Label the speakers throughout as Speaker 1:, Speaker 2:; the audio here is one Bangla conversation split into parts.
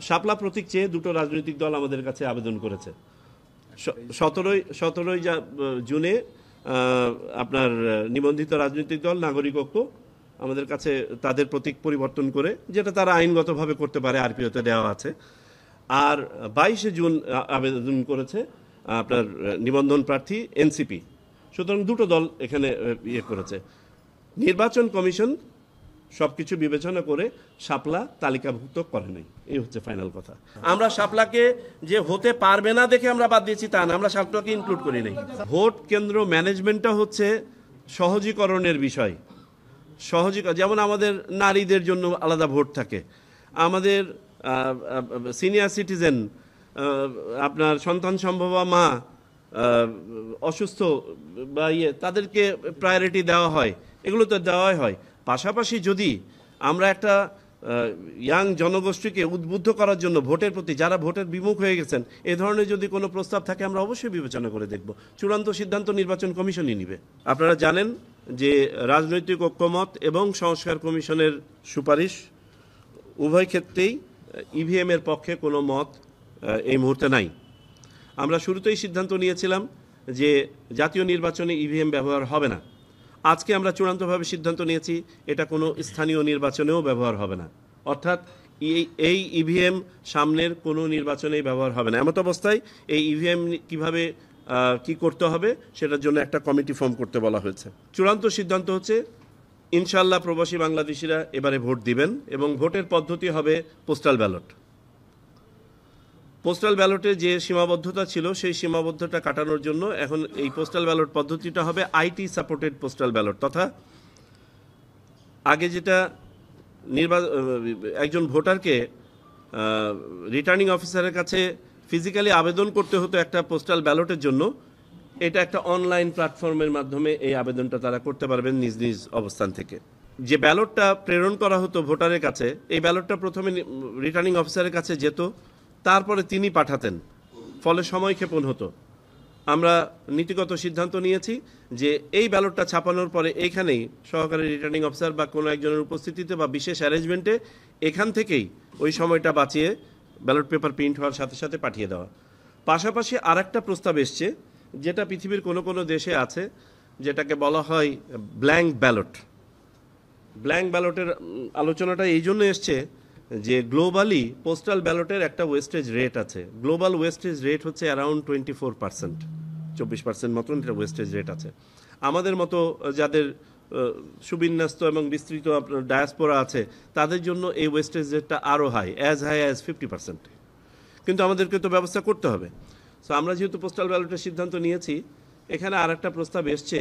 Speaker 1: শাপলা প্রতীক চেয়ে দুটো রাজনৈতিক দল আমাদের কাছে আবেদন করেছে। 17ই জুনে আপনার নিবন্ধিত রাজনৈতিক দল নাগরিক ঐক্য আমাদের কাছে তাদের প্রতীক পরিবর্তন করে, যেটা তারা আইনগতভাবে করতে পারে, আরপিওতে দেওয়া আছে। আর 22শে জুন আবেদন করেছে আপনার নিবন্ধন প্রার্থী এনসিপি। সুতরাং দুটো দল এখানে করেছে। নির্বাচন কমিশন সবকিছু বিবেচনা করে শাপলা তালিকাভুক্ত করে নাই, এই হচ্ছে ফাইনাল কথা। আমরা শাপলাকে যে হতে পারবে না দেখে আমরা বাদ দিয়েছি তা না, আমরা শাপলাকে ইনক্লুড করি নাই। ভোট কেন্দ্র ম্যানেজমেন্টটা হচ্ছে সহজীকরণের বিষয়। যেমন আমাদের নারীদের জন্য আলাদা ভোট থাকে, আমাদের সিনিয়র সিটিজেন, আপনার সন্তান সম্ভবা মা, অসুস্থ বা তাদেরকে প্রায়োরিটি দেওয়া হয়, এগুলো তো দেওয়াই হয়। পাশাপাশি যদি আমরা একটা ইয়াং জনগোষ্ঠীকে উদ্বুদ্ধ করার জন্য ভোটের প্রতি, যারা ভোটের বিমুখ হয়ে গেছেন, এ ধরনের যদি কোনো প্রস্তাব থাকে আমরা অবশ্যই বিবেচনা করে দেখব। চূড়ান্ত সিদ্ধান্ত নির্বাচন কমিশনই নেবে। আপনারা জানেন যে রাজনৈতিক ঐক্যমত এবং সংস্কার কমিশনের সুপারিশ উভয় ক্ষেত্রেই ইভিএমের পক্ষে কোনো মত এই মুহূর্তে নাই। আমরা শুরুতেই সিদ্ধান্ত নিয়েছিলাম যে জাতীয় নির্বাচনে ইভিএম ব্যবহার হবে না। আজকে আমরা চূড়ান্তভাবে সিদ্ধান্ত নিয়েছি এটা কোনো স্থানীয় নির্বাচনেও ব্যবহার হবে না, অর্থাৎ এই ইভিএম সামনের কোনো নির্বাচনেই ব্যবহার হবে না। এমত অবস্থায় এই ইভিএম কিভাবে কি করতে হবে সেটার জন্য একটা কমিটি ফর্ম করতে বলা হয়েছে। চূড়ান্ত সিদ্ধান্ত হচ্ছে ইনশাআল্লাহ প্রবাসী বাংলাদেশিরা এবারে ভোট দিবেন এবং ভোটের পদ্ধতি হবে পোস্টাল ব্যালট। পোস্টাল ব্যালটে যে সীমাবদ্ধতা ছিল সেই সীমাবদ্ধতা কাটানোর জন্য এখন এই পোস্টাল ব্যালট পদ্ধতিটা হবে আইটি সাপোর্টেড পোস্টাল ব্যালট, তথা আগে যেটা একজন ভোটারকে রিটার্নিং অফিসারের কাছে ফিজিক্যালি আবেদন করতে হতো একটা পোস্টাল ব্যালটের জন্য, এটা একটা অনলাইন প্ল্যাটফর্মের মাধ্যমে এই আবেদনটা তারা করতে পারবেন নিজ নিজ অবস্থান থেকে। যে ব্যালটটা প্রেরণ করা হতো ভোটারের কাছে, এই ব্যালটটা প্রথমে রিটার্নিং অফিসারের কাছে যেত, তারপরে তিনি পাঠাতেন, ফলে সময়ক্ষেপণ হতো। আমরা নীতিগত সিদ্ধান্ত নিয়েছি যে এই ব্যালটটা ছাপানোর পরে এইখানেই সহকারী রিটার্নিং অফিসার বা কোনো একজনের উপস্থিতিতে বা বিশেষ অ্যারেঞ্জমেন্টে এখান থেকেই ওই সময়টা বাঁচিয়ে ব্যালট পেপার প্রিন্ট হওয়ার সাথে সাথে পাঠিয়ে দেওয়া। পাশাপাশি আরেকটা প্রস্তাব এসছে, যেটা পৃথিবীর কোনো কোনো দেশে আছে, যেটাকে বলা হয় ব্ল্যাঙ্ক ব্যালট। ব্ল্যাঙ্ক ব্যালটের আলোচনাটা এই জন্য এসছে যে গ্লোবালি পোস্টাল ব্যালটের একটা ওয়েস্টেজ রেট আছে। গ্লোবাল ওয়েস্টেজ রেট হচ্ছে অ্যারাউন্ড 24%, 24% মতন এটা ওয়েস্টেজ রেট আছে। আমাদের মতো যাদের সুবিন্যস্ত এবং বিস্তৃত আপনার ডায়াসপোরা আছে, তাদের জন্য এই ওয়েস্টেজ রেটটা আরও হাই অ্যাজ 50%। কিন্তু আমাদেরকে তো ব্যবস্থা করতে হবে। সো আমরা যেহেতু পোস্টাল ব্যালটের সিদ্ধান্ত নিয়েছি, এখানে আর একটা প্রস্তাব এসছে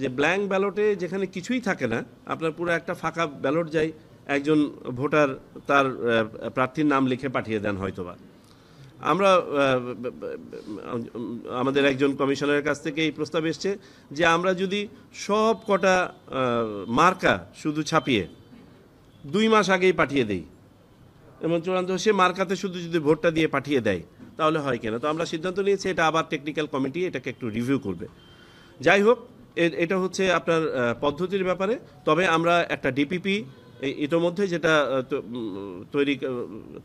Speaker 1: যে ব্ল্যাঙ্ক ব্যালটে যেখানে কিছুই থাকে না, আপনার পুরো একটা ফাঁকা ব্যালট যায়, একজন ভোটার তার প্রার্থীর নাম লিখে পাঠিয়ে দেন হয়তোবা। আমরা আমাদের একজন কমিশনারের কাছ থেকে এই প্রস্তাব এসছে যে আমরা যদি সব কটা মার্কা শুধু ছাপিয়ে 2 মাস আগেই পাঠিয়ে দেই এবং চূড়ান্ত সে মার্কাতে শুধু যদি ভোটটা দিয়ে পাঠিয়ে দেয় তাহলে হয় কিনা। তো আমরা সিদ্ধান্ত নিয়েছি এটা আবার টেকনিক্যাল কমিটি এটাকে একটু রিভিউ করবে। যাই হোক, এটা হচ্ছে আপনার পদ্ধতির ব্যাপারে। তবে আমরা একটা ডিপিপি ইতোমধ্যে যেটা তৈরি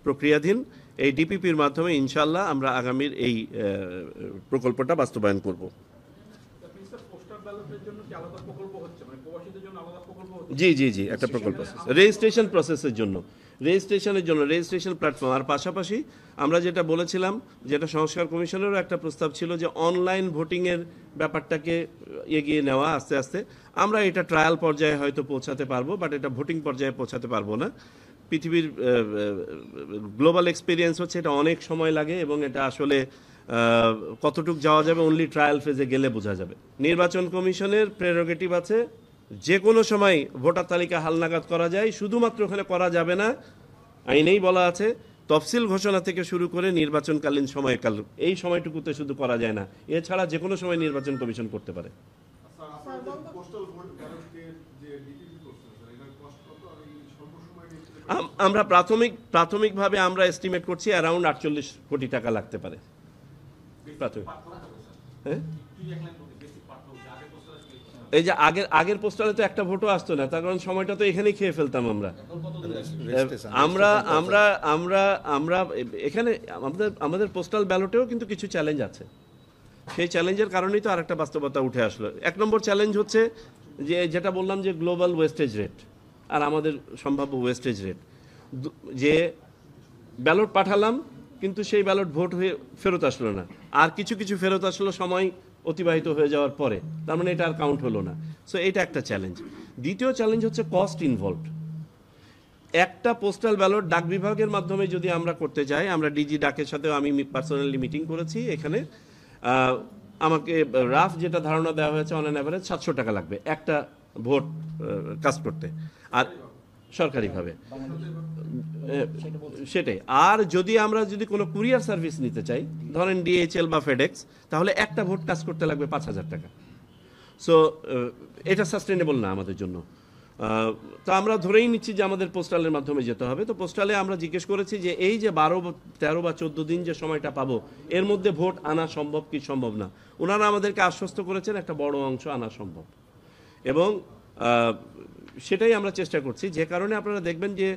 Speaker 1: প্রক্রিয়াধীন, এই ডিপিপির মাধ্যমে ইনশাআল্লাহ আমরা আগামীর এই প্রকল্পটা বাস্তবায়ন করব। জি জি জি, একটা প্রকল্প রেজিস্ট্রেশন প্রসেসের জন্য, রেজিস্ট্রেশন প্ল্যাটফর্ম। আর পাশাপাশি আমরা যেটা বলেছিলাম, যেটা সংস্কার কমিশনেরও একটা প্রস্তাব ছিল, যে অনলাইন ভোটিংয়ের ব্যাপারটাকে এগিয়ে নেওয়া আস্তে আস্তে। আমরা এটা ট্রায়াল পর্যায়ে হয়তো পৌঁছাতে পারবো, বাট এটা ভোটিং পর্যায়ে পৌঁছাতে পারবো না। পৃথিবীর গ্লোবাল এক্সপিরিয়েন্স হচ্ছে এটা অনেক সময় লাগে এবং এটা আসলে কতটুক যাওয়া যাবে অনলি ট্রায়াল ফেজে গেলে বোঝা যাবে। নির্বাচন কমিশনের প্রেরোগেটিভ আছে যে কোনো সময় ভোটার তালিকা হালনাগাদ করা যায়, শুধুমাত্র ওখানে করা যাবে না, আইনেই বলা আছে তফসিল ঘোষণা থেকে শুরু করে নির্বাচনকালীন সময়কাল, এই সময়টুকুতে শুধু করা যায় না, এছাড়া যে কোনো সময় নির্বাচন কমিশন করতে পারে। আমরা প্রাথমিকভাবে আমরা এস্টিমেট করছি অ্যারাউন্ড 48 কোটি টাকা লাগতে পারে প্রাথমিক। হ্যাঁ, এই যে আগের পোস্টালে তো একটা ভোটও আসতো না, তার কারণ সময়টা তো এখানেই খেয়ে ফেলতাম আমরা। আমরা আমরা আমরা আমরা এখানে আমাদের পোস্টাল ব্যালটেও কিন্তু কিছু চ্যালেঞ্জ আছে। সেই চ্যালেঞ্জের কারণেই তো আরেকটা বাস্তবতা উঠে আসলো। 1 নম্বর চ্যালেঞ্জ হচ্ছে যে যেটা বললাম যে গ্লোবাল ওয়েস্টেজ রেট আর আমাদের সম্ভাব্য ওয়েস্টেজ রেট, যে ব্যালট পাঠালাম কিন্তু সেই ব্যালট ভোট হয়ে ফেরত আসলো না, আর কিছু কিছু ফেরত আসলো সময় অতিবাহিত হয়ে যাওয়ার পরে, তার মানে এটা আর কাউন্ট হলো না। সো এটা একটা চ্যালেঞ্জ। দ্বিতীয় চ্যালেঞ্জ হচ্ছে কস্ট ইনভলভড। একটা পোস্টাল ব্যালট ডাক বিভাগের মাধ্যমে যদি আমরা করতে চাই, আমরা ডিজি ডাকের সাথেও আমি পার্সোনালি মিটিং করেছি এখানে, আমাকে রাফ যেটা ধারণা দেওয়া হয়েছে অন অ্যান অ্যাভারেজ 700 টাকা লাগবে একটা ভোট কাস্ট করতে, আর সরকারিভাবে সেটাই। আর আমরা যদি কোনো কুরিয়ার সার্ভিস নিতে চাই, ধরেন DHL বা ফেডেক্স, তাহলে একটা ভোট কাজ করতে লাগবে 5000 টাকা। সো এটা সাস্টেনেবল না আমাদের জন্য। তো আমরা ধরেই নিচ্ছি যে আমাদের পোস্টালের মাধ্যমে যেতে হবে। তো পোস্টালে আমরা জিজ্ঞেস করেছি যে এই যে 12, 13 বা 14 দিন যে সময়টা পাবো, এর মধ্যে ভোট আনা সম্ভব কি সম্ভব না। ওনারা আমাদেরকে আশ্বস্ত করেছেন একটা বড় অংশ আনা সম্ভব, এবং সেটাই আমরা চেষ্টা করছি। যে কারণে আপনারা দেখবেন যে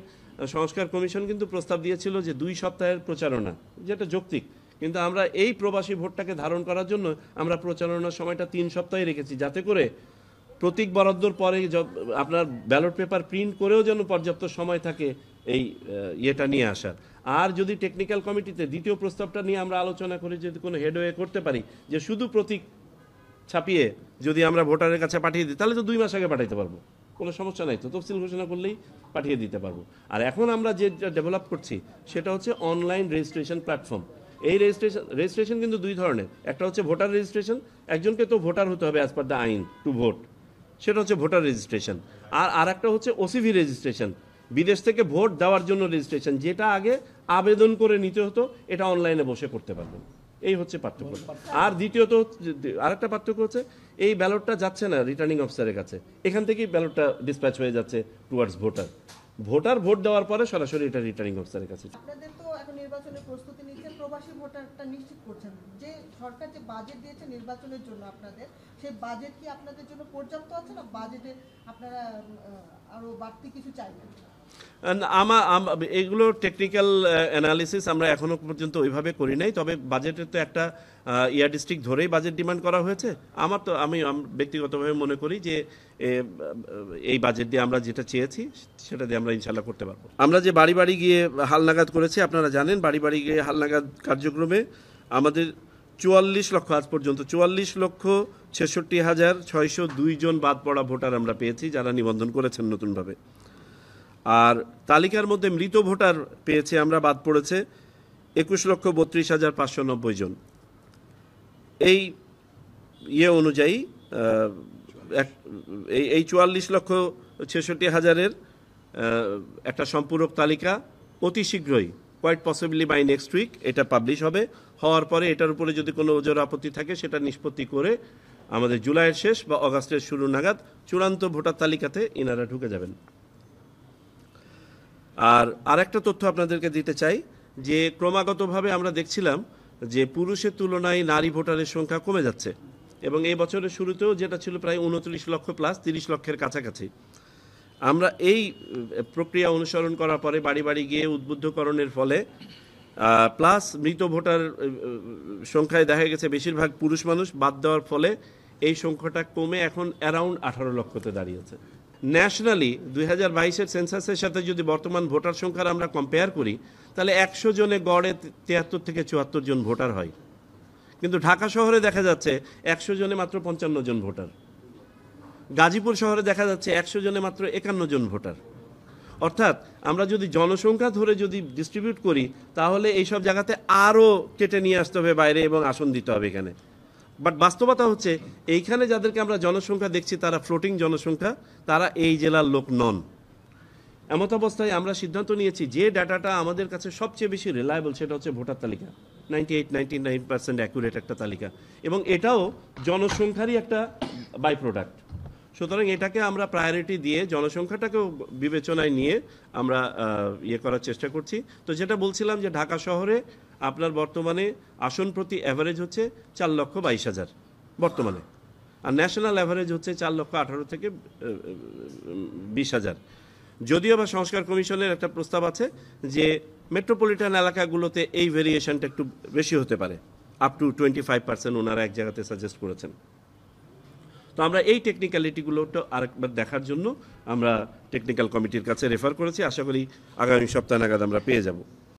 Speaker 1: সংস্কার কমিশন কিন্তু প্রস্তাব দিয়েছিল যে 2 সপ্তাহের প্রচারণা, যেটা যৌক্তিক, কিন্তু আমরা এই প্রবাসী ভোটটাকে ধারণ করার জন্য আমরা প্রচারণার সময়টা 3 সপ্তাহে রেখেছি, যাতে করে প্রতীক বরাদ্দর পরে আপনার ব্যালট পেপার প্রিন্ট করেও যেন পর্যাপ্ত সময় থাকে এই ইয়েটা নিয়ে আসার। আর যদি টেকনিক্যাল কমিটিতে দ্বিতীয় প্রস্তাবটা নিয়ে আমরা আলোচনা করি, যদি কোনো হেডওয়ে করতে পারি যে শুধু প্রতীক ছাপিয়ে যদি আমরা ভোটারের কাছে পাঠিয়ে দিই, তাহলে তো 2 মাস আগে পাঠাইতে পারবো, কোনো সমস্যা নাই, তো তফসিল ঘোষণা করলেই পাঠিয়ে দিতে পারবো। আর এখন আমরা যেটা ডেভেলপ করছি সেটা হচ্ছে অনলাইন রেজিস্ট্রেশন প্ল্যাটফর্ম। এই রেজিস্ট্রেশন কিন্তু 2 ধরনের। একটা হচ্ছে ভোটার রেজিস্ট্রেশন, একজনকে তো ভোটার হতে হবে অ্যাজ পার দ্য আইন টু ভোট, সেটা হচ্ছে ভোটার রেজিস্ট্রেশন। আর একটা হচ্ছে ওসিভি রেজিস্ট্রেশন, বিদেশ থেকে ভোট দেওয়ার জন্য রেজিস্ট্রেশন, যেটা আগে আবেদন করে নিতে হতো, এটা অনলাইনে বসে করতে পারবেন। এই হচ্ছে পার্থক্য। আর দ্বিতীয়ত আরেকটা পার্থক্য হচ্ছে এই ব্যালটটা যাচ্ছে না রিটার্নিং অফিসারের কাছে, এখান থেকেই ব্যালটটা ডিসপ্যাচ হয়ে যাচ্ছে টুয়ার্ডস ভোটার ভোট দেওয়ার পরে সরাসরি এটা রিটার্নিং অফিসারের কাছে।
Speaker 2: আপনাদের তো এখন নির্বাচনের প্রস্তুতি নিচ্ছেন, প্রবাসী ভোটারটা নিশ্চিত করছেন যে সরকার যে বাজেট দিয়েছে নির্বাচনের জন্য আপনাদের, সেই বাজেট কি আপনাদের জন্য পর্যাপ্ত আছে, না বাজেটে আপনারা আরো বাড়তি কিছু চাইবেন?
Speaker 1: এগুলো টেকনিক্যাল অ্যানালিসিস আমরা এখনো পর্যন্ত ওইভাবে করি নাই, তবে বাজেটের তো একটা ডিস্ট্রিক্ট ধরেই বাজেট ডিমান্ড করা হয়েছে। আমি ব্যক্তিগতভাবে মনে করি যে এই বাজেট দিয়ে আমরা যেটা চেয়েছি সেটা দিয়ে আমরা ইনশাল্লাহ করতে পারবো। আমরা যে বাড়ি বাড়ি গিয়ে হালনাগাদ করেছি, আপনারা জানেন, বাড়ি বাড়ি গিয়ে হালনাগাদ কার্যক্রমে আমাদের 44 লক্ষ, আজ পর্যন্ত 44,66,602 জন বাদ পড়া ভোটার আমরা পেয়েছি, যারা নিবন্ধন করেছেন নতুনভাবে। আর তালিকার মধ্যে মৃত ভোটার পেয়েছে আমরা, বাদ পড়েছে 21,32,590 জন। এই অনুযায়ী এই 44,66,000-এর একটা সম্পূরক তালিকা অতি শীঘ্রই, quite possibly by next week, এটা পাবলিশ হবে। হওয়ার পরে এটার উপরে যদি কোনো ওজোর আপত্তি থাকে সেটা নিষ্পত্তি করে আমাদের জুলাইয়ের শেষ বা অগাস্টের শুরু নাগাদ চূড়ান্ত ভোটার তালিকাতে ইনারা ঢুকে যাবেন। আর আরেকটা তথ্য আপনাদেরকে দিতে চাই যে ক্রমাগতভাবে আমরা দেখছিলাম যে পুরুষের তুলনায় নারী ভোটারের সংখ্যা কমে যাচ্ছে, এবং এই বছরের শুরুতেও যেটা ছিল প্রায় 29 লক্ষ প্লাস 30 লক্ষের কাছাকাছি। আমরা এই প্রক্রিয়া অনুসরণ করার পরে বাড়ি বাড়ি গিয়ে উদ্বুদ্ধকরণের ফলে প্লাস মৃত ভোটার সংখ্যায় দেখা গেছে বেশিরভাগ পুরুষ মানুষ বাদ দেওয়ার ফলে এই সংখ্যাটা কমে এখন অ্যারাউন্ড 18 লক্ষতে দাঁড়িয়েছে। ন্যাশনালি 2022-এর সেন্সাসের সাথে যদি বর্তমান ভোটার সংখ্যার আমরা কম্পেয়ার করি, তাহলে 100 জনে গড়ে 73 থেকে 74 জন ভোটার হয়, কিন্তু ঢাকা শহরে দেখা যাচ্ছে 100 জনে মাত্র 55 জন ভোটার, গাজীপুর শহরে দেখা যাচ্ছে 100 জনে মাত্র 51 জন ভোটার। অর্থাৎ আমরা যদি জনসংখ্যা ধরে যদি ডিস্ট্রিবিউট করি, তাহলে এইসব জায়গাতে আরও কেটে নিয়ে আসতে হবে বাইরে এবং আসন দিতে হবে এখানে। বাট বাস্তবতা হচ্ছে এইখানে যাদেরকে আমরা জনসংখ্যা দেখছি তারা ফ্লোটিং জনসংখ্যা, তারা এই জেলার লোক নন। এমত অবস্থায় আমরা সিদ্ধান্ত নিয়েছি যে ডাটাটা আমাদের কাছে সবচেয়ে বেশি রিলায়েবল সেটা হচ্ছে ভোটার তালিকা, 98-99% অ্যাকুরেট একটা তালিকা, এবং এটাও জনসংখ্যারই একটা বাই প্রোডাক্ট। সুতরাং এটাকে আমরা প্রায়োরিটি দিয়ে জনসংখ্যাটাকেও বিবেচনায় নিয়ে আমরা করার চেষ্টা করছি। তো যেটা বলছিলাম যে ঢাকা শহরে আপনার বর্তমানে আসন প্রতি অ্যাভারেজ হচ্ছে 4,22,000 বর্তমানে। আর ন্যাশনাল অ্যাভারেজ হচ্ছে 4,18,000 থেকে 20,000। যদিও বা সংস্কার কমিশনের একটা প্রস্তাব আছে যে মেট্রোপলিটন এলাকাগুলোতে এই ভেরিয়েশনটা একটু বেশি হতে পারে, আপ টু 25% ওনারা এক জায়গাতে সাজেস্ট করেছেন। তো আমরা এই টেকনিক্যালিটিগুলোটা আরেকবার দেখার জন্য আমরা টেকনিক্যাল কমিটির কাছে রেফার করেছি, আশা করি আগামী সপ্তাহ নাগাদ আমরা পেয়ে যাব।